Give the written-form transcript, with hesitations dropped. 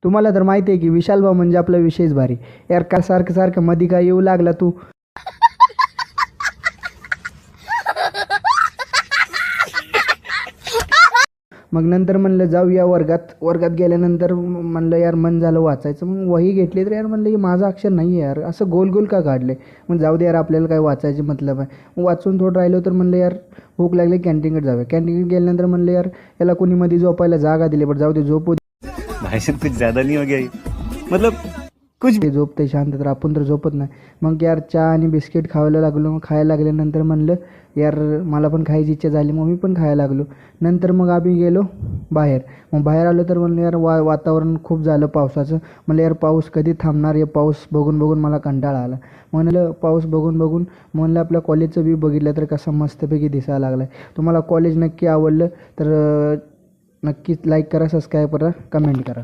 तुम्हाला तर माहिती आहे की विशाल भाऊ म्हणजे आपला विषयच भारी यार. का सारखं सारखं मध्ये काय येऊ लागला तू. मग नंतर म्हणलं जाऊया वर्गात गेल्यानंतर म्हणलं यार मन झालं वाचायचं. मग वही घेतली तर यार म्हणलं हे माझं अक्षर नाही आहे यार, असं गोल गोल का काढले. मग जाऊ दे यार, आपल्याला काय वाचायचे मतलब आहे. मग वाचून थोडं राहिलो तर म्हणलं यार भूक लागली, कॅन्टीनकडे जाऊया. कॅन्टीनकडे गेल्यानंतर म्हणलं यार याला कोणी मध्ये झोपायला जागा दिली, पण जाऊ दे झोपू भाई साहब कुछ ज्यादा नहीं हो गया ये? मतलब कुछ ते झोपते शांत, तर आपण तर झोपत नाही. मग यार चहा आणि बिस्किट खायला लागलो. मग खायला लागल्यानंतर म्हणलं यार मला पण खायची इच्छा झाली, मग मी पण खायला लागलो. नंतर मग आम्ही गेलो बाहेर. मग बाहेर आलो तर म्हणलं यार वातावरण खूप झालं पावसाचं. म्हणलं यार पाऊस कधी थांबणार, हे पाऊस बघून बघून मला कंटाळा आला. म्हणलं पाऊस बघून बघून म्हणलं आपल्या कॉलेजचं व्ह्यू बघितलं तर कसं मस्तपैकी दिसायला लागला आहे. तुम्हाला कॉलेज नक्की आवडलं तर नक्कीच लाईक करा, सबस्क्राईब करा, कमेंट करा.